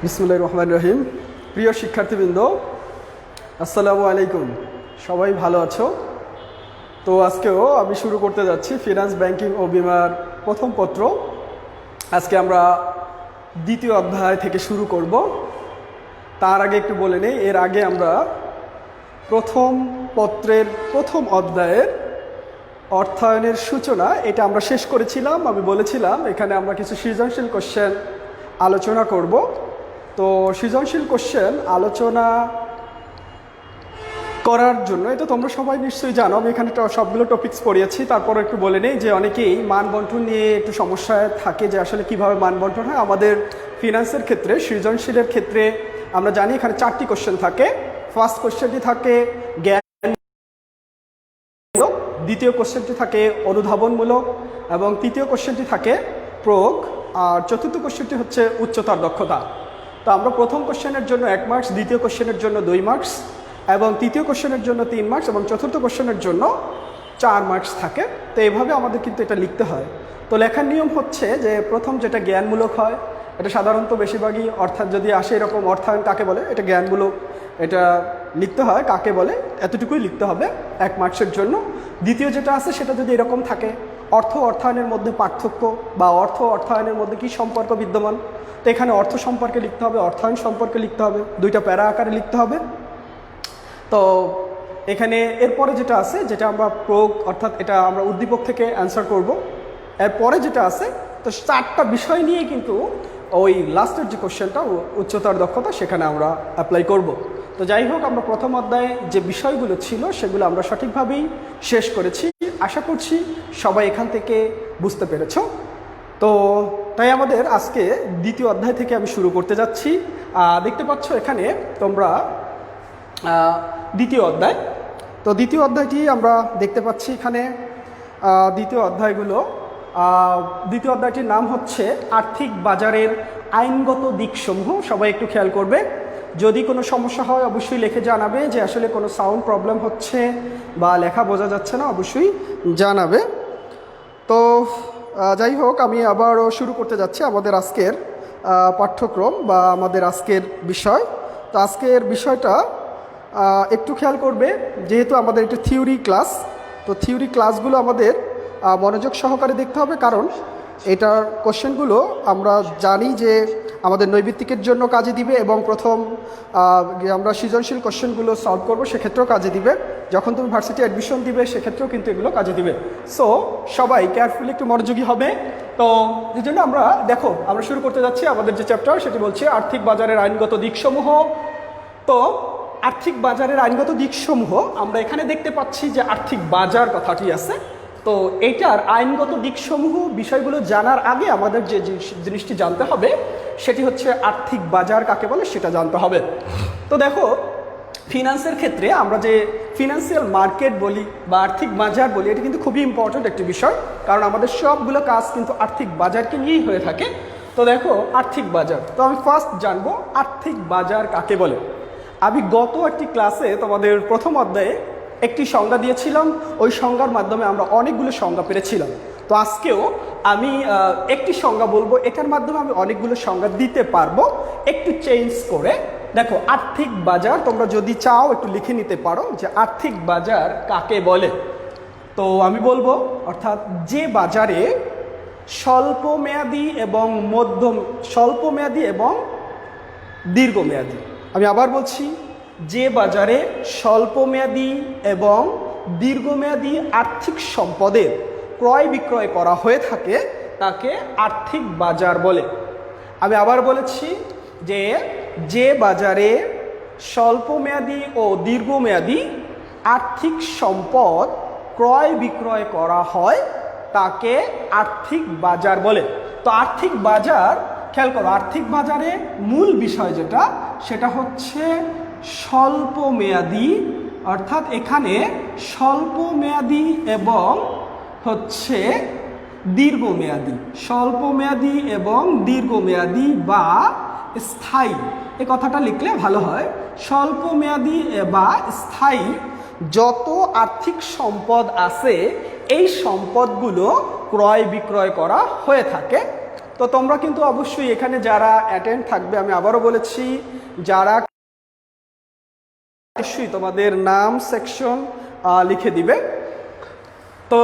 বিসমুল্লাহির রহমানির রহিম। প্রিয় শিক্ষার্থীবৃন্দ, আসসালামু আলাইকুম। সবাই ভালো আছো? তো আজকেও আমি শুরু করতে যাচ্ছি ফিনান্স, ব্যাংকিং ও বিমার প্রথম পত্র। আজকে আমরা দ্বিতীয় অধ্যায় থেকে শুরু করব। তার আগে একটু বলে নেই, এর আগে আমরা প্রথম পত্রের প্রথম অধ্যায়ের অর্থায়নের সূচনা এটা আমরা শেষ করেছিলাম। আমি বলেছিলাম এখানে আমরা কিছু সৃজনশীল কোশ্চেন আলোচনা করব। তো সৃজনশীল কোশ্চেন আলোচনা করার জন্য, এটা তোমরা সবাই নিশ্চয়ই জানো, আমি এখানে সবগুলো টপিকস পড়িয়েছি। তারপর একটু বলে নেই যে অনেকেই মান বন্টন নিয়ে একটু সমস্যায় থাকে যে আসলে কিভাবে মান বন্টন হয়। আমাদের ফিনান্সের ক্ষেত্রে, সৃজনশীলের ক্ষেত্রে আমরা জানি এখানে 4টি কোশ্চেন থাকে। ফার্স্ট কোশ্চেনটি থাকে জ্ঞান, দ্বিতীয় কোশ্চেনটি থাকে অনুধাবনমূলক, এবং তৃতীয় কোশ্চেনটি থাকে প্রয়োগ, আর চতুর্থ কোশ্চেনটি হচ্ছে উচ্চতর দক্ষতা। তো আমরা প্রথম কোশ্চেনের জন্য 1 মার্কস, দ্বিতীয় কোশ্চেনের জন্য 2 মার্কস, এবং তৃতীয় কোশ্চেনের জন্য 3 মার্কস, এবং চতুর্থ কোশ্চেনের জন্য 4 মার্কস থাকে। তো এইভাবে আমাদের কিন্তু এটা লিখতে হয়। তো লেখার নিয়ম হচ্ছে যে প্রথম যেটা জ্ঞানমূলক হয়, এটা সাধারণত বেশিরভাগই অর্থাৎ যদি আসে এরকম অর্থায়ন কাকে বলে, এটা জ্ঞানমূলক, এটা লিখতে হয় কাকে বলে, এতটুকুই লিখতে হবে 1 মার্কসের জন্য। দ্বিতীয় যেটা আছে সেটা যদি এরকম থাকে, অর্থ অর্থায়নের মধ্যে পার্থক্য বা অর্থ অর্থায়নের মধ্যে কি সম্পর্ক বিদ্যমান, তো এখানে অর্থ সম্পর্কে লিখতে হবে, অর্থায়ন সম্পর্কে লিখতে হবে, 2টা প্যারা আকারে লিখতে হবে। তো এখানে এরপরে যেটা আছে, যেটা আমরা প্রয়োগ অর্থাৎ এটা আমরা উদ্দীপক থেকে অ্যান্সার করব। এরপরে যেটা আছে, তো 4টা বিষয় নিয়ে কিন্তু ওই লাস্টের যে কোশ্চেনটা উচ্চতর দক্ষতা, সেখানে আমরা অ্যাপ্লাই করব। তো যাই হোক, আমরা প্রথম অধ্যায়ে যে বিষয়গুলো ছিল সেগুলো আমরা সঠিকভাবেই শেষ করেছি। আশা করছি সবাই এখান থেকে বুঝতে পেরেছ। তো তাই আমাদের আজকে দ্বিতীয় অধ্যায় থেকে আমি শুরু করতে যাচ্ছি। দেখতে পাচ্ছ এখানে তোমরা দ্বিতীয় অধ্যায়। তো দ্বিতীয় অধ্যায়টি আমরা দেখতে পাচ্ছি এখানে। দ্বিতীয় অধ্যায়টির নাম হচ্ছে আর্থিক বাজারের আইনগত দিকসমূহ। সবাই একটু খেয়াল করবে, যদি কোনো সমস্যা হয় অবশ্যই লিখে জানাবে যে আসলে কোনো সাউন্ড প্রবলেম হচ্ছে বা লেখা বোঝা যাচ্ছে না, অবশ্যই জানাবে। তো যাই হোক, আমি আবারও শুরু করতে যাচ্ছি আমাদের আজকের পাঠ্যক্রম বা আমাদের আজকের বিষয়। তো আজকের বিষয়টা একটু খেয়াল করবে, যেহেতু আমাদের একটু থিওরি ক্লাস, তো থিওরি ক্লাসগুলো আমাদের মনোযোগ সহকারে দেখতে হবে, কারণ এটার কোশ্চেনগুলো আমরা জানি যে আমাদের নৈবিত্তিকের জন্য কাজে দিবে, এবং প্রথম আমরা সৃজনশীল কোশ্চেনগুলো সলভ করবো সেক্ষেত্রেও কাজে দিবে, যখন তুমি ভার্সিটি অ্যাডমিশন দিবে সেক্ষেত্রেও কিন্তু এগুলো কাজে দিবে। সো সবাই কেয়ারফুলি একটু মনোযোগী হবে। তো এই জন্য আমরা শুরু করতে যাচ্ছি আমাদের যে চ্যাপ্টার, সেটি বলছে আর্থিক বাজারের আইনগত দিকসমূহ। তো আর্থিক বাজারের আইনগত দিকসমূহ আমরা এখানে দেখতে পাচ্ছি যে আর্থিক বাজার কথাটি আছে। তো এইটার আইনগত দিকসমূহ বিষয়গুলো জানার আগে আমাদের যে জিনিসটি জানতে হবে সেটি হচ্ছে আর্থিক বাজার কাকে বলে সেটা জানতে হবে। তো দেখো, ফিনান্সের ক্ষেত্রে আমরা যে ফিনান্সিয়াল মার্কেট বলি বা আর্থিক বাজার বলি, এটি কিন্তু খুবই ইম্পর্ট্যান্ট একটি বিষয়, কারণ আমাদের সবগুলো কাজ কিন্তু আর্থিক বাজারকে নিয়েই হয়ে থাকে। তো দেখো, আর্থিক বাজার, তো আমি ফার্স্ট জানবো আর্থিক বাজার কাকে বলে। আমি গত একটি ক্লাসে তোমাদের প্রথম অধ্যায়ে একটি সংজ্ঞা দিয়েছিলাম, ওই সংজ্ঞার মাধ্যমে আমরা অনেকগুলো সংজ্ঞা পেরেছিলাম। তো আজকেও আমি একটি সংজ্ঞা বলবো, এটার মাধ্যমে আমি অনেকগুলো সংজ্ঞা দিতে পারবো একটু চেঞ্জ করে। দেখো, আর্থিক বাজার তোমরা যদি চাও একটু লিখে নিতে পারো যে আর্থিক বাজার কাকে বলে। তো আমি বলবো, অর্থাৎ যে বাজারে স্বল্পমেয়াদী এবং দীর্ঘমেয়াদী, আমি আবার বলছি, যে বাজারে স্বল্পমেয়াদী এবং দীর্ঘমেয়াদী আর্থিক সম্পদের ক্রয় বিক্রয় করা হয়ে থাকে তাকে আর্থিক বাজার বলে। আমি আবার বলেছি যে বাজারে স্বল্পমেয়াদী ও দীর্ঘমেয়াদী আর্থিক সম্পদ ক্রয় বিক্রয় করা হয় তাকে আর্থিক বাজার বলে। তো আর্থিক বাজার, খেয়াল করো, আর্থিক বাজারে মূল বিষয় যেটা সেটা হচ্ছে স্বল্পমেয়াদী, অর্থাৎ এখানে স্বল্পমেয়াদী এবং হচ্ছে দীর্ঘমেয়াদী, স্বল্পমেয়াদী এবং দীর্ঘমেয়াদী বা স্থায়ী, এ কথাটা লিখলে ভালো হয়। স্বল্পমেয়াদী বা স্থায়ী যত আর্থিক সম্পদ আছে এই সম্পদগুলো ক্রয় বিক্রয় করা হয়ে থাকে তো তোমরা কিন্তু অবশ্যই এখানে যারা অ্যাটেন্ড থাকবে, আমি আবারও বলেছি, যারা অবশ্যই তোমাদের নাম সেকশন লিখে দিবে। তো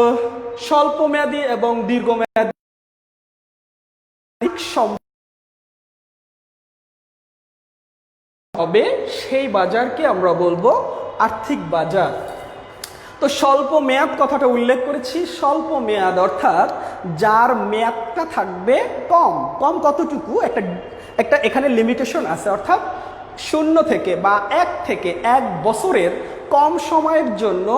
স্বল্পমেয়াদী এবং দীর্ঘমেয়াদী হবে সেই বাজারকে আমরা বলবো আর্থিক বাজার। তো স্বল্প মেয়াদ কথাটা উল্লেখ করেছি। স্বল্প মেয়াদ অর্থাৎ যার মেয়াদটা থাকবে কম। কম কতটুকু? একটা এখানে লিমিটেশন আছে, অর্থাৎ 0 থেকে বা 1 থেকে 1 বছরের কম সময়ের জন্য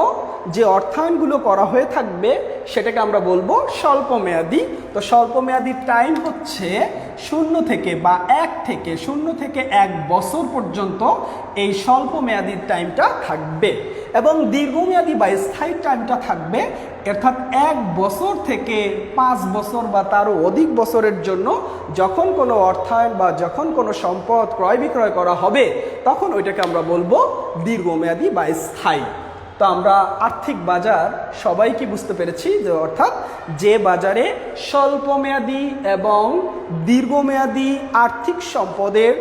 যে অর্থায়নগুলো করা হয়ে থাকবে সেটাকে আমরা বলবো স্বল্প মেয়াদী। তো স্বল্প মেয়াদী টাইম হচ্ছে 0 থেকে বা 1 থেকে 1 বছর পর্যন্ত এই স্বল্প মেয়াদীর টাইমটা থাকবে, এবং দীর্ঘমেয়াদী বা স্থায়ী টাইমটা থাকবে অর্থাৎ 1 বছর থেকে 5 বছর বা তারও অধিক বছরের জন্য যখন কোনো অর্থায়ন বা যখন কোনো সম্পদ ক্রয় বিক্রয় করা হবে তখন ওইটাকে আমরা বলবো দীর্ঘমেয়াদী বা স্থায়ী। তো আমরা আর্থিক বাজার সবাই কি বুঝতে পেরেছি, যে অর্থাৎ যে বাজারে স্বল্পমেয়াদী এবং দীর্ঘমেয়াদী আর্থিক সম্পদের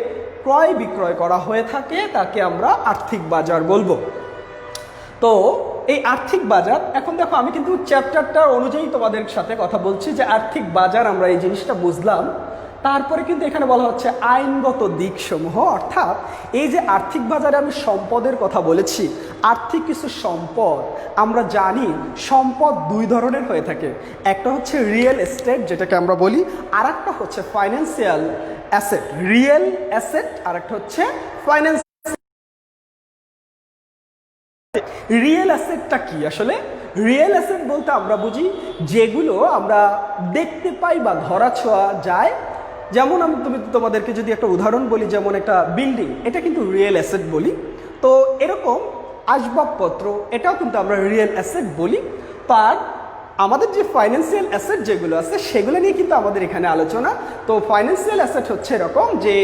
ক্রয় বিক্রয় করা হয়ে থাকে তাকে আমরা আর্থিক বাজার বলবো। তো এই আর্থিক বাজার, এখন দেখো আমি কিন্তু চ্যাপ্টারটার অনুযায়ী তোমাদের সাথে কথা বলছি যে আর্থিক বাজার আমরা এই জিনিসটা বুঝলাম। তারপরে কিন্তু এখানে বলা হচ্ছে আইনগত দিকসমূহ, অর্থাৎ এই যে আর্থিক বাজারে আমি সম্পদের কথা বলেছি, আর্থিক কিছু সম্পদ আমরা জানি সম্পদ 2 ধরনের হয়ে থাকে। একটা হচ্ছে রিয়েল এস্টেট যেটাকে আমরা বলি, আর একটা হচ্ছে ফাইন্যান্সিয়াল অ্যাসেট। রিয়েল অ্যাসেট আর একটা হচ্ছে ফাইন্যান্স। রিয়েল অ্যাসেটটা কি? আসলে রিয়েল অ্যাসেট বলতে আমরা বুঝি যেগুলো আমরা দেখতে পাই বা ধরা ছোঁয়া যায়। যেমন আমি তোমাদেরকে যদি একটা উদাহরণ বলি, যেমন একটা বিল্ডিং, এটা কিন্তু রিয়েল অ্যাসেট বলি। তো এরকম আসবাবপত্র, এটাও কিন্তু আমরা রিয়েল অ্যাসেট বলি। তার আমাদের যে ফাইন্যান্সিয়াল অ্যাসেট যেগুলো আছে সেগুলো নিয়ে কিন্তু আমাদের এখানে আলোচনা। তো ফাইন্যান্সিয়াল অ্যাসেট হচ্ছে এরকম যে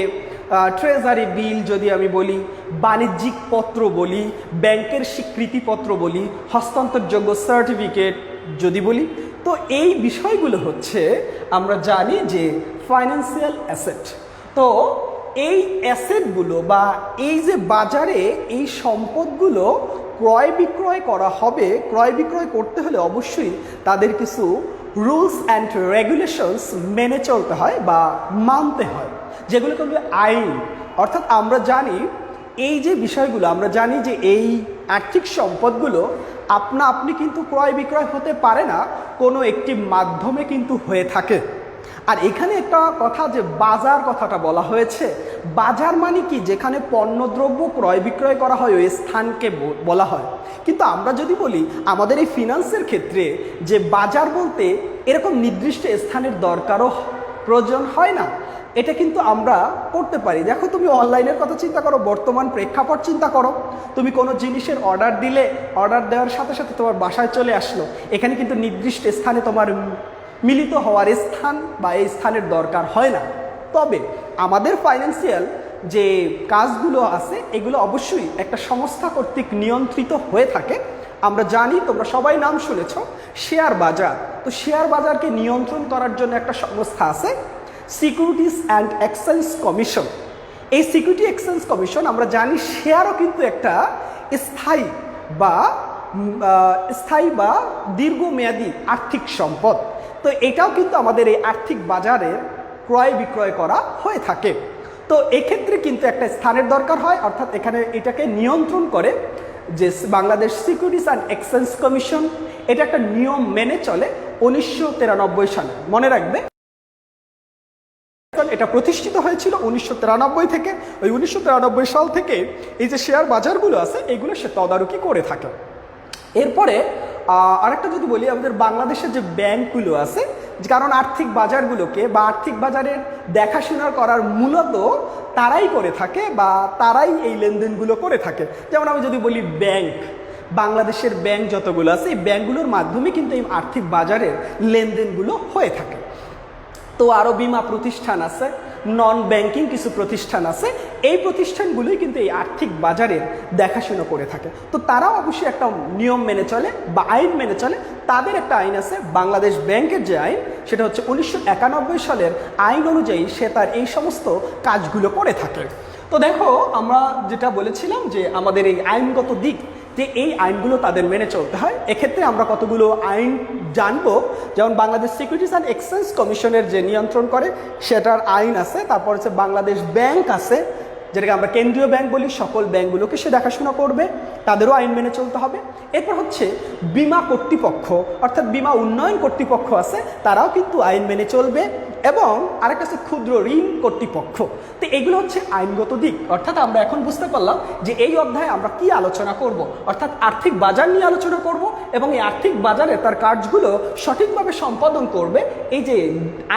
ট্রেজারি বিল যদি আমি বলি, বাণিজ্যিক পত্র বলি, ব্যাংকের স্বীকৃতিপত্র বলি, হস্তান্তরযোগ্য সার্টিফিকেট যদি বলি, তো এই বিষয়গুলো হচ্ছে আমরা জানি যে ফাইন্যান্সিয়াল অ্যাসেট। তো এই অ্যাসেটগুলো বা এই যে বাজারে এই সম্পদগুলো ক্রয় বিক্রয় করা হবে, ক্রয় বিক্রয় করতে হলে অবশ্যই তাদের কিছু রুলস অ্যান্ড রেগুলেশনস মেনে চলতে হয় বা মানতে হয়, যেগুলোকে বলে আইন। অর্থাৎ আমরা জানি এই যে বিষয়গুলো, আমরা জানি যে এই আর্থিক সম্পদগুলো আপনি কিন্তু ক্রয় বিক্রয় হতে পারে না, কোনো একটি মাধ্যমে কিন্তু হয়ে থাকে। আর এখানে একটা কথা যে বাজার কথাটা বলা হয়েছে, বাজার মানে কি? যেখানে পণ্যদ্রব্য ক্রয় বিক্রয় করা হয় ওই স্থানকে বলা হয়। কিন্তু আমরা যদি বলি আমাদের এই ফিনান্সের ক্ষেত্রে যে বাজার বলতে এরকম নির্দিষ্ট স্থানের দরকারও প্রয়োজন হয় না, এটা কিন্তু আমরা করতে পারি। দেখো তুমি অনলাইনের কথা চিন্তা করো, বর্তমান প্রেক্ষাপট চিন্তা করো, তুমি কোনো জিনিসের অর্ডার দিলে, অর্ডার দেওয়ার সাথে সাথে তোমার বাসায় চলে আসলো, এখানে কিন্তু নির্দিষ্ট স্থানে তোমার মিলিত হওয়ার স্থান বা এই স্থানের দরকার হয় না। তবে আমাদের ফাইন্যান্সিয়াল যে কাজগুলো আছে এগুলো অবশ্যই একটা সংস্থা কর্তৃক নিয়ন্ত্রিত হয়ে থাকে। আমরা জানি, তোমরা সবাই নাম শুনেছ, শেয়ার বাজার। তো শেয়ার বাজারকে নিয়ন্ত্রণ করার জন্য একটা সংস্থা আছে, সিকিউরিটিজ অ্যান্ড এক্সচেঞ্জ কমিশন। এই সিকিউরিটি এক্সচেঞ্জ কমিশন আমরা জানি শেয়ারও কিন্তু একটা স্থায়ী বা দীর্ঘমেয়াদী আর্থিক সম্পদ। তো এটাও কিন্তু আমাদের এই আর্থিক বাজারে ক্রয় বিক্রয় করা হয়ে থাকে। তো এক্ষেত্রে কিন্তু একটা স্থানের দরকার হয়, অর্থাৎ এখানে এটাকে নিয়ন্ত্রণ করে যে Bangladesh securities and exchange commission. এটা একটা নিয়ম মেনে চলে 1993 সালে, মনে রাখবে। এটা প্রতিষ্ঠিত হয়েছিল 1993 থেকে। ওই 1993 সাল থেকে এই যে শেয়ার বাজারগুলো আছে এগুলো সে তদারকি করে থাকে। এরপরে আরেকটা যদি বলি, আমাদের বাংলাদেশের যে ব্যাংকগুলো আছে, কারণ আর্থিক বাজারগুলোকে বা আর্থিক বাজারের দেখাশোনা করার মূলত তারাই করে থাকে বা তারাই এই লেনদেনগুলো করে থাকে। যেমন আমি যদি বলি ব্যাংক, বাংলাদেশের ব্যাংক যতগুলো আছে এই ব্যাংকগুলোর মাধ্যমে কিন্তু এই আর্থিক বাজারের লেনদেনগুলো হয়ে থাকে। তো আরও বিমা প্রতিষ্ঠান আছে, নন ব্যাংকিং কিছু প্রতিষ্ঠান আছে, এই প্রতিষ্ঠানগুলোই কিন্তু এই আর্থিক বাজারের দেখাশোনা করে থাকে। তো তারাও অবশ্যই একটা নিয়ম মেনে চলে বা আইন মেনে চলে। তাদের একটা আইন আছে, বাংলাদেশ ব্যাংকের যে আইন, সেটা হচ্ছে 1991 সালের আইন অনুযায়ী সে তার এই সমস্ত কাজগুলো করে থাকে। তো দেখো, আমরা যেটা বলেছিলাম যে আমাদের এই আইনগত দিক, যে এই আইনগুলো তাদের মেনে চলতে হয়। এক্ষেত্রে আমরা কতগুলো আইন জানবো, যেমন বাংলাদেশ সিকিউরিটিজ অ্যান্ড এক্সচেঞ্জ কমিশনের যে নিয়ন্ত্রণ করে সেটার আইন আছে, তারপর হচ্ছে বাংলাদেশ ব্যাংক আছে, যেটাকে আমরা কেন্দ্রীয় ব্যাংক বলি, সকল ব্যাংকগুলোকে সে দেখাশোনা করবে, তাদেরও আইন মেনে চলতে হবে। এরপর হচ্ছে বিমা কর্তৃপক্ষ, অর্থাৎ বিমা উন্নয়ন কর্তৃপক্ষ আছে, তারাও কিন্তু আইন মেনে চলবে। এবং আরেকটা হচ্ছে ক্ষুদ্র ঋণ কর্তৃপক্ষ। তো এগুলো হচ্ছে আইনগত দিক। অর্থাৎ আমরা এখন বুঝতে পারলাম যে এই অধ্যায়ে আমরা কি আলোচনা করব, অর্থাৎ আর্থিক বাজার নিয়ে আলোচনা করব, এবং এই আর্থিক বাজারে তার কাজগুলো সঠিকভাবে সম্পাদন করবে এই যে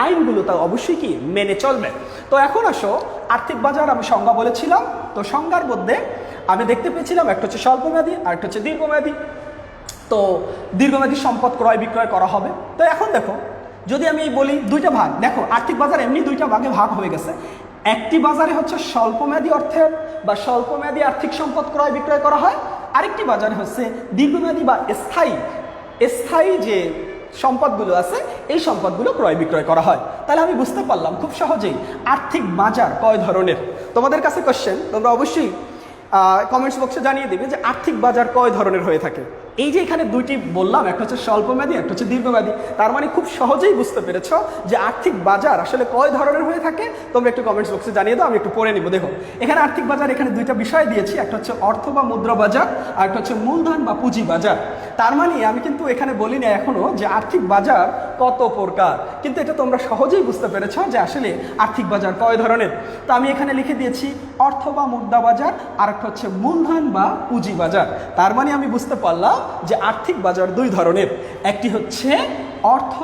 আইনগুলো, তা অবশ্যই কি মেনে চলবে। তো এখন আসো, আর্থিক বাজার আমি সংজ্ঞা বলেছিলাম, তো সংজ্ঞার মধ্যে আমি দেখতে পেয়েছিলাম একটা হচ্ছে স্বল্পমেয়াদী আর একটা হচ্ছে দীর্ঘমেয়াদী। তো দীর্ঘমেয়াদী সম্পদ ক্রয় বিক্রয় করা হবে। তো এখন দেখো, যদি আমি বলি দুইটা ভাগ, দেখো আর্থিক বাজার এমনি দুইটা ভাগে ভাগ হয়ে গেছে। একটি বাজারে হচ্ছে স্বল্পমেয়াদী অর্থের বা স্বল্পমেয়াদী আর্থিক সম্পদ ক্রয় বিক্রয় করা হয়, আরেকটি বাজারে হচ্ছে দীর্ঘমেয়াদী বা স্থায়ী যে সম্পদগুলো আছে, এই সম্পদগুলো ক্রয় বিক্রয় করা হয়। তাহলে আমি বুঝতে পারলাম খুব সহজেই আর্থিক বাজার কয় ধরনের। তোমাদের কাছে কোশ্চেন, তোমরা অবশ্যই কমেন্টস বক্সে জানিয়ে দেবে যে আর্থিক বাজার কয় ধরনের হয়ে থাকে। এই যে এখানে দুইটি বললাম, একটা হচ্ছে স্বল্পমেয়াদী, একটা হচ্ছে দীর্ঘমেয়াদী, তার মানে খুব সহজেই বুঝতে পেরেছ যে আর্থিক বাজার আসলে কয় ধরনের হয়ে থাকে। তোমরা একটু কমেন্টস বক্সে জানিয়ে দাও, আমি একটু পড়ে নিব। দেখো, এখানে আর্থিক বাজার, এখানে দুইটা বিষয় দিয়েছি, একটা হচ্ছে অর্থ বা মুদ্রা বাজার, আর একটা হচ্ছে মূলধন বা পুঁজি বাজার। তার মানে আমি কিন্তু এখানে বলি না এখনো যে আর্থিক বাজার কত প্রকার, কিন্তু এটা তোমরা সহজেই বুঝতে পেরেছ যে আসলে আর্থিক বাজার কয় ধরনের। তো আমি এখানে লিখে দিয়েছি অর্থ বা মুদ্রা বাজার, আর একটা হচ্ছে মূলধন বা পুঁজি বাজার। তার মানে আমি বুঝতে পারলাম যে আর্থিক বাজার দুই ধরনের, একটি হচ্ছে অর্থ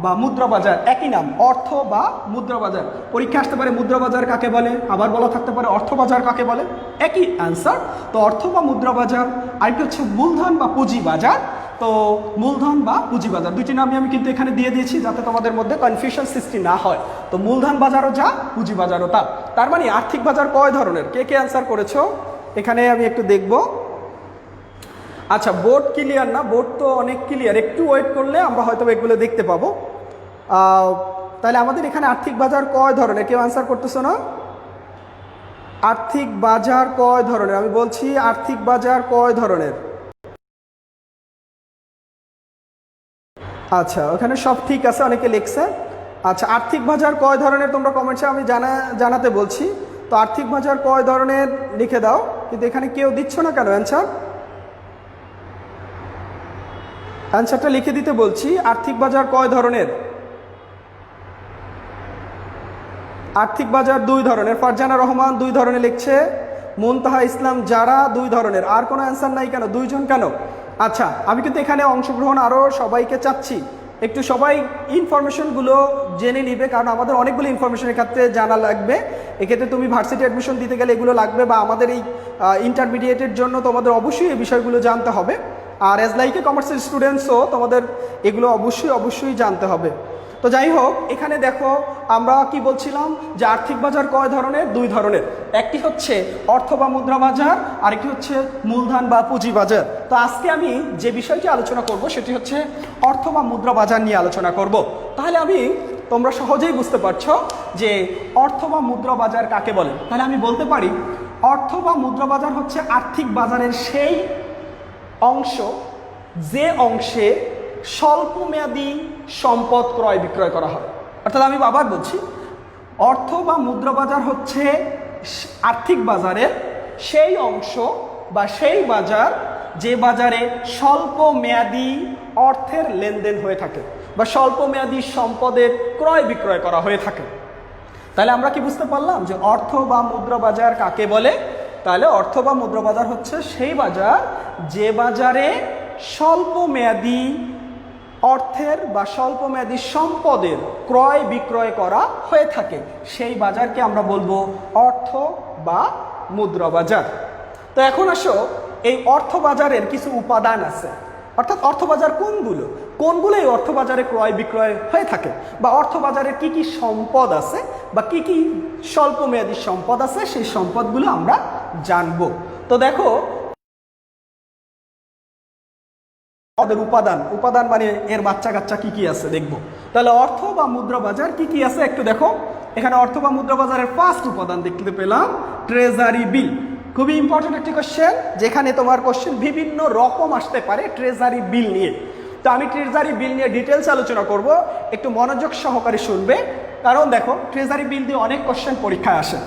বা মুদ্রা বাজার, একই নাম অর্থ বা মুদ্রা বাজার। পরীক্ষা আসতে পারে মুদ্রা বাজার কাকে বলে, আবার বলা থাকতে পারে অর্থ বাজার কাকে বলে, একই অ্যান্সার। তো অর্থ বা মুদ্রা বাজার, আরেকটি হচ্ছে মূলধন বা পুঁজি বাজার। তো মূলধন বা পুঁজি বাজার দুইটি নামই আমি কিন্তু এখানে দিয়ে দিয়েছি যাতে তোমাদের মধ্যে কনফিউশন সৃষ্টি না হয়। তো মূলধন বাজারও যা, পুঁজি বাজারও তা। তার মানে আর্থিক বাজার কয় ধরনের, কে কে অ্যান্সার করেছো এখানে আমি একটু দেখব। আচ্ছা, বোর্ড ক্লিয়ার না? বোর্ড তো অনেক ক্লিয়ার, একটু ওয়েট করলে আমরা হয়তো এগুলো দেখতে পাবো। তাহলে আমাদের এখানে আর্থিক বাজার কয় ধরনের, কেউ অ্যান্সার করতেছো না? আর্থিক বাজার কয় ধরনের, আমি বলছি আর্থিক বাজার কয় ধরনের? আচ্ছা, ওখানে সব ঠিক আছে, অনেকে লিখছে। আচ্ছা, আর্থিক বাজার কয় ধরনের তোমরা কমেন্টসে আমি জানাতে বলছি। তো আর্থিক বাজার কয় ধরনের লিখে দাও, কিন্তু এখানে কেউ দিচ্ছ না কেন অ্যান্সার? অ্যান্সারটা লিখে দিতে বলছি। আর্থিক বাজার কয় ধরনের? আর্থিক বাজার দুই ধরনের। ফারজানা রহমান দুই ধরনের লিখছে, মুনতাহা ইসলাম যারা দুই ধরনের। আর কোনো অ্যান্সার নাই কেন, দুইজন কেন? আচ্ছা, আমি কিন্তু এখানে অংশগ্রহণ আরও সবাইকে চাচ্ছি, একটু সবাই ইনফরমেশনগুলো জেনে নিবে, কারণ আমাদের অনেকগুলো ইনফরমেশন এক্ষেত্রে জানা লাগবে। এক্ষেত্রে তুমি ভার্সিটি অ্যাডমিশন দিতে গেলে এগুলো লাগবে, বা আমাদের এই ইন্টারমিডিয়েটের জন্য তোমাদের অবশ্যই এই বিষয়গুলো জানতে হবে। আর এজ লাইক এ কমার্সের স্টুডেন্টসও তোমাদের এগুলো অবশ্যই জানতে হবে। তো যাই হোক, এখানে দেখো আমরা কি বলছিলাম যে আর্থিক বাজার কয় ধরনের? দুই ধরনের। একটি হচ্ছে অর্থ বা মুদ্রা বাজার, আরেকটি হচ্ছে মূলধন বা পুঁজি বাজার। তো আজকে আমি যে বিষয়টি আলোচনা করব সেটি হচ্ছে অর্থ বা মুদ্রা বাজার নিয়ে আলোচনা করব। তাহলে তোমরা সহজেই বুঝতে পারছো যে অর্থ বা মুদ্রা বাজার কাকে বলে। তাহলে আমি বলতে পারি অর্থ বা মুদ্রা বাজার হচ্ছে আর্থিক বাজারের সেই অংশ যে অংশে স্বল্পমেয়াদী সম্পদ ক্রয় বিক্রয় করা হয়। অর্থাৎ আমি আবার বলছি, অর্থ বা মুদ্রা বাজার হচ্ছে আর্থিক বাজারের সেই অংশ বা সেই বাজার যে বাজারে স্বল্পমেয়াদী অর্থের লেনদেন হয়ে থাকে বা স্বল্পমেয়াদী সম্পদের ক্রয় বিক্রয় করা হয়ে থাকে। তাহলে আমরা কি বুঝতে পারলাম যে অর্থ বা মুদ্রা বাজার কাকে বলে? তাহলে অর্থ বা মুদ্রা বাজার হচ্ছে সেই বাজার যে বাজারে স্বল্পমেয়াদী অর্থের বা স্বল্পমেয়াদী সম্পদের ক্রয় বিক্রয় করা হয়ে থাকে, সেই বাজারকে আমরা বলবো অর্থ বা মুদ্রা বাজার। তো এখন আসো, এই অর্থ বাজারের কিছু উপাদান আছে। অর্থাৎ অর্থ বাজার কোনগুলো এই অর্থবাজারে ক্রয় বিক্রয় হয়ে থাকে, বা অর্থবাজারে কি কি সম্পদ আছে বা কি কি স্বল্পমেয়াদী সম্পদ আছে, সেই সম্পদগুলো আমরা জানবো। তো দেখো উপাদান, উপাদান মানে এর বাচ্চা কাচ্চা কি কি আছে দেখবো। তাহলে অর্থ বা মুদ্রা বাজার কি কি আছে একটু দেখো। এখানে অর্থ বা মুদ্রা বাজারের ফার্স্ট উপাদান দেখতে পেলাম ট্রেজারি বিল। খুবই ইম্পর্টেন্ট একটি কোশ্চেন, যেখানে তোমার কোশ্চেন বিভিন্ন রকম আসতে পারে ট্রেজারি বিল নিয়ে। তো আমি ট্রেজারি বিল নিয়ে ডিটেলস আলোচনা করব, একটু মনোযোগ সহকারে শুনবে। কারণ দেখো ট্রেজারি বিল দিয়ে অনেক কোশ্চেন পরীক্ষায় আসে।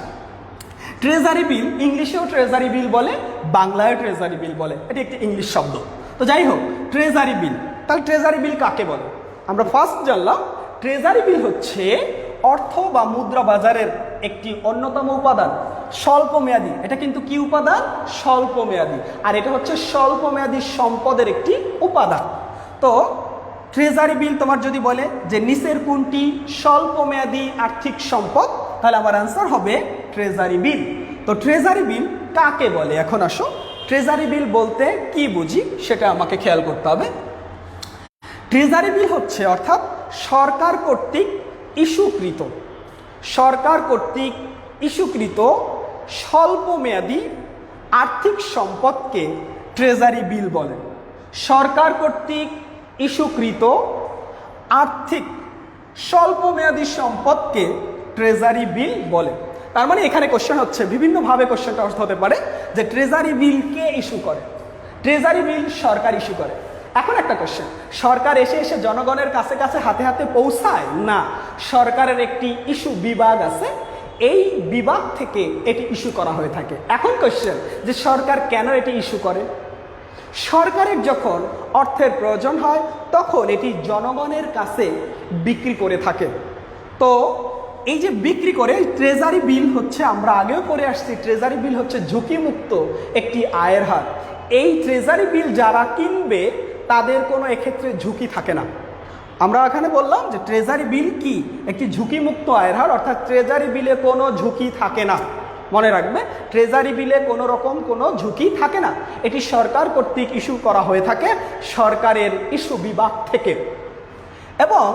ট্রেজারি বিল ইংলিশেও ট্রেজারি বিল বলে, বাংলায় ট্রেজারি বিল বলে, এটি একটি ইংলিশ শব্দ। তো যাই হোক, ট্রেজারি বিল, তাহলে ট্রেজারি বিল কাকে বলে? আমরা ফার্স্ট জানলাম ট্রেজারি বিল হচ্ছে অর্থ বা মুদ্রা বাজারের একটি অন্যতম উপাদান, স্বল্পমেয়াদী। এটা কিন্তু কি উপাদান? স্বল্পমেয়াদী। আর এটা হচ্ছে স্বল্পমেয়াদী সম্পদের একটি উপাদান। তো ট্রেজারি বিল তোমার যদি বলে যে নিচের কোনটি স্বল্পমেয়াদী আর্থিক সম্পদ, তাহলে আমার আনসার হবে ট্রেজারি বিল। তো ট্রেজারি বিল কাকে বলে? এখন আসো, ট্রেজারি বিল বলতে কি বুঝি সেটা আমাকে খেয়াল করতে হবে। ট্রেজারি বিল হচ্ছে অর্থাৎ সরকার কর্তৃক ইস্যুকৃত, সরকার কর্তৃক ইস্যুকৃত স্বল্পমেয়াদী আর্থিক সম্পদকে ট্রেজারি বিল বলে। সরকার কর্তৃক ইস্যুকৃত আর্থিক স্বল্পমেয়াদী সম্পদকে ট্রেজারি বিল বলে। তার মানে এখানে কোশ্চেন হচ্ছে, বিভিন্নভাবে কোশ্চেনটা অর্থ হতে পারে যে ট্রেজারি বিল কে ইস্যু করে? ট্রেজারি বিল সরকার ইস্যু করে। এখন একটা কোশ্চেন, সরকার এসে এসে জনগণের কাছে কাছে হাতে হাতে পৌঁছায় না, সরকারের একটি ইস্যু বিভাগ আছে, এই বিভাগ থেকে এটি ইস্যু করা হয়ে থাকে। এখন কোশ্চেন যে সরকার কেন এটি ইস্যু করে? সরকারের যখন অর্থের প্রয়োজন হয় তখন এটি জনগণের কাছে বিক্রি করে থাকে। তো এই যে বিক্রি করে, ট্রেজারি বিল হচ্ছে, আমরা আগেও করে আসছি, ট্রেজারি বিল হচ্ছে ঝুঁকিমুক্ত একটি আয়ের হার। এই ট্রেজারি বিল যারা কিনবে তাদের কোনো এক্ষেত্রে ঝুঁকি থাকে না। আমরা এখানে বললাম যে ট্রেজারি বিল কি একটি ঝুঁকিমুক্ত আয়ের হার, অর্থাৎ ট্রেজারি বিলে কোনো ঝুঁকি থাকে না। মনে রাখবে, ট্রেজারি বিলে কোনো রকম কোনো ঝুঁকি থাকে না। এটি সরকার কর্তৃক ইস্যু করা হয়ে থাকে, সরকারের ইস্যু বিভাগ থেকে। এবং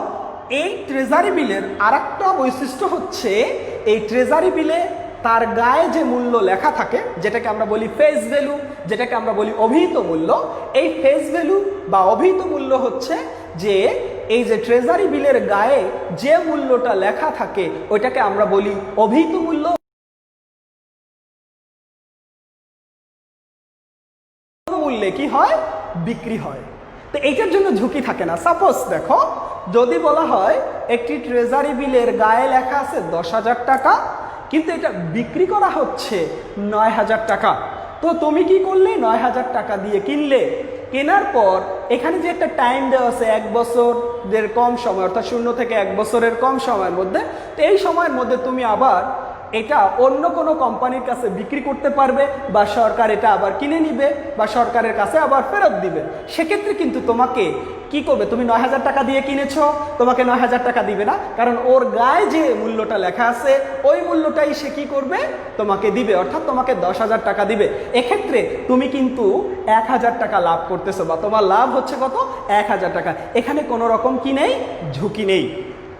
এই ট্রেজারি বিলের আরেকটা বৈশিষ্ট্য হচ্ছে, এই ট্রেজারি বিলে তার গায়ে যে মূল্য লেখা থাকে, যেটাকে আমরা বলি ফেস ভ্যালু, যেটাকে আমরা বলি অভিহিত মূল্য, এই ফেস ভ্যালু বা অভিহিত মূল্য হচ্ছে যে এই যে ট্রেজারি বিলের গায়ে যে মূল্যটা লেখা থাকে ওইটাকে আমরা বলি অভিহিত মূল্য। মূল্যে কি হয়? বিক্রি হয়। তো এইটার জন্য ঝুঁকি থাকে না। সাপোজ দেখো, যদি বলা হয় একটি ট্রেজারি বিলের গায়ে লেখা আছে 10,000 টাকা, কিন্তু এটা বিক্রি করা হচ্ছে 9,000 টাকা, তো তুমি কি করলে? 9,000 টাকা দিয়ে কিনলে। কেনার পর এখানে যে একটা টাইম দেওয়া আছে 1 বছরের কম সময়, অর্থাৎ 0 থেকে 1 বছরের কম সময়ের মধ্যে, তো এই সময়ের মধ্যে তুমি আবার এটা অন্য কোনো কোম্পানির কাছে বিক্রি করতে পারবে, বা সরকার এটা আবার কিনে নিবে, বা সরকারের কাছে আবার ফেরত দিবে। সেক্ষেত্রে কিন্তু তোমাকে কি করবে? তুমি 9,000 টাকা দিয়ে কিনেছো, তোমাকে 9,000 টাকা দিবে না, কারণ ওর গায়ে যে মূল্যটা লেখা আছে ওই মূল্যটাই সে কি করবে? তোমাকে দিবে, অর্থাৎ তোমাকে 10,000 টাকা দিবে। এক্ষেত্রে তুমি কিন্তু 1,000 টাকা লাভ করতেছো, বা তোমার লাভ হচ্ছে কত? 1,000 টাকা। এখানে কোনো রকম কি নেই? ঝুঁকি নেই।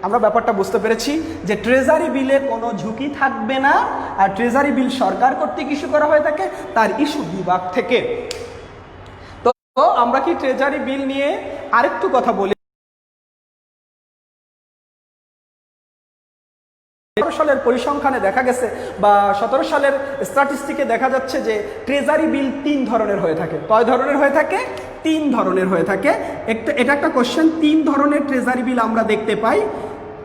আমরা ব্যাপারটা বুঝতে পেরেছি যে ট্রেজারি বিলে কোনো ঝুঁকি থাকবে না, আর ট্রেজারি বিল সরকার কর্তৃক ইস্যু করা হয়ে থাকে, তার ইস্যু বিভাগ থেকে। তো আমরা কি ট্রেজারি বিল নিয়ে আরেকটু কথা বলি। 17 সালের পরিসংখ্যানে দেখা গেছে, বা 17 সালের স্ট্যাটিস্টিকে দেখা যাচ্ছে যে ট্রেজারি বিল 3 ধরনের হয়ে থাকে। কয় ধরনের হয়ে থাকে? 3 ধরনের হয়ে থাকে। এটা একটা কোশ্চেন, 3 ধরনের ট্রেজারি বিল আমরা দেখতে পাই।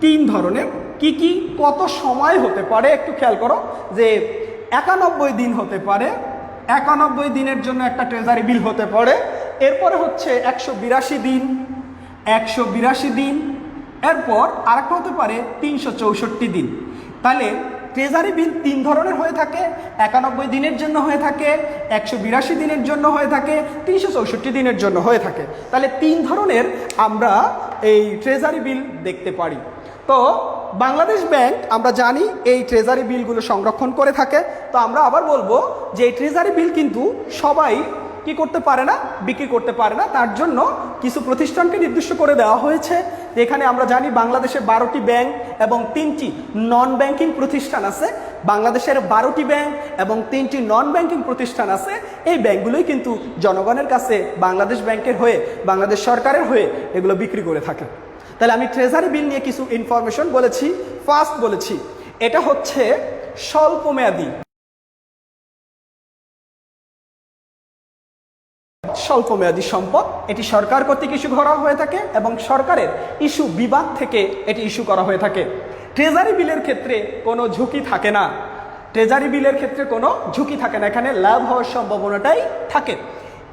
3 ধরনের কি কি, কত সময় হতে পারে একটু খেয়াল করো, যে 91 দিন হতে পারে, 91 দিনের জন্য একটা ট্রেজারি বিল হতে পারে। এরপরে হচ্ছে 182 দিন, 182 দিন, এরপর আরেকটা হতে পারে 364 দিন। তাহলে ট্রেজারি বিল 3 ধরনের হয়ে থাকে, 91 দিনের জন্য হয়ে থাকে, 182 দিনের জন্য হয়ে থাকে, 364 দিনের জন্য হয়ে থাকে। তাহলে 3 ধরনের আমরা এই ট্রেজারি বিল দেখতে পারি। তো বাংলাদেশ ব্যাংক আমরা জানি এই ট্রেজারি বিলগুলো সংরক্ষণ করে থাকে। তো আমরা আবার বলবো যে এই ট্রেজারি বিল কিন্তু সবাই কি করতে পারে না, বিক্রি করতে পারে না। তার জন্য কিছু প্রতিষ্ঠানকে নির্দিষ্ট করে দেওয়া হয়েছে। এখানে আমরা জানি বাংলাদেশে 12টি ব্যাংক এবং 3টি নন ব্যাংকিং প্রতিষ্ঠান আছে। বাংলাদেশের 12টি ব্যাংক এবং 3টি নন ব্যাংকিং প্রতিষ্ঠান আছে। এই ব্যাংকগুলোই কিন্তু জনগণের কাছে বাংলাদেশ ব্যাংকের হয়ে, বাংলাদেশ সরকারের হয়ে এগুলো বিক্রি করে থাকে। তাহলে আমি ট্রেজারি বিল নিয়ে কিছু ইনফরমেশন বলেছি। ফার্স্ট বলেছি এটা হচ্ছে স্বল্পমেয়াদী সম্পদ। এটি সরকার কর্তৃক ইস্যু করা হয়ে থাকে এবং সরকারের ইস্যু বিভাগ থেকে এটি ইস্যু করা হয়ে থাকে। ট্রেজারি বিলের ক্ষেত্রে কোনো ঝুঁকি থাকে না। ট্রেজারি বিলের ক্ষেত্রে কোনো ঝুঁকি থাকে না, এখানে লাভ হওয়ার সম্ভাবনাটাই থাকে।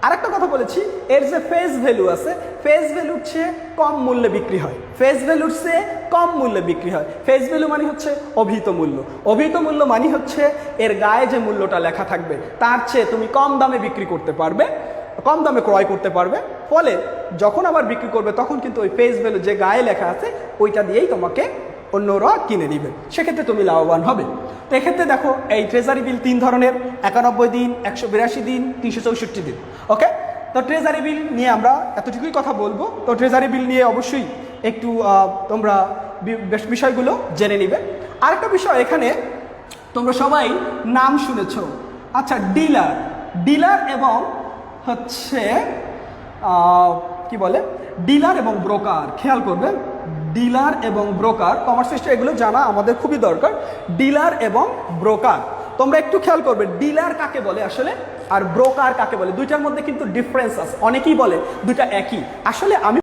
আরেকটা কথা বলেছি, এর যে ফেস ভ্যালু আছে, ফেস ভ্যালুর চেয়ে কম মূল্যে বিক্রি হয়। ফেস ভ্যালুর চেয়ে কম মূল্যে বিক্রি হয়। ফেস ভ্যালু মানে হচ্ছে অভিহিত মূল্য। অভিহিত মূল্য মানে হচ্ছে এর গায়ে যে মূল্যটা লেখা থাকবে তার চেয়ে তুমি কম দামে বিক্রি করতে পারবে, কম দামে ক্রয় করতে পারবে। ফলে যখন আবার বিক্রি করবে তখন কিন্তু ওই ফেস ভ্যালু যে গায়ে লেখা আছে ওইটা দিয়েই তোমাকে অন্যরা কিনে দিবে, সেক্ষেত্রে তুমি লাভবান হবে। তো এক্ষেত্রে দেখো এই ট্রেজারি বিল 3 ধরনের, 91 দিন, 182 দিন, 364 দিন। ওকে, তো ট্রেজারি বিল নিয়ে আমরা এতটুকুই কথা বলবো। তো ট্রেজারি বিল নিয়ে অবশ্যই একটু তোমরা বিষয়গুলো জেনে নিবে। আরেকটা বিষয়, এখানে তোমরা সবাই নাম শুনেছ। আচ্ছা, ডিলার এবং হচ্ছে কি বলে, ডিলার এবং ব্রোকার। খেয়াল করবে, ডিলার এবং ব্রোকার, কমার্স সিস্টেম এগুলো জানা আমাদের খুবই দরকার। ডিলার এবং ব্রোকার তোমরা একটু খেয়াল করবে, ডিলার কাকে বলে আসলে আর ব্রোকার কাকে বলে। দুইটার মধ্যে কিন্তু ডিফারেন্স আছে। অনেকেই বলে দুইটা একই, আসলে আমি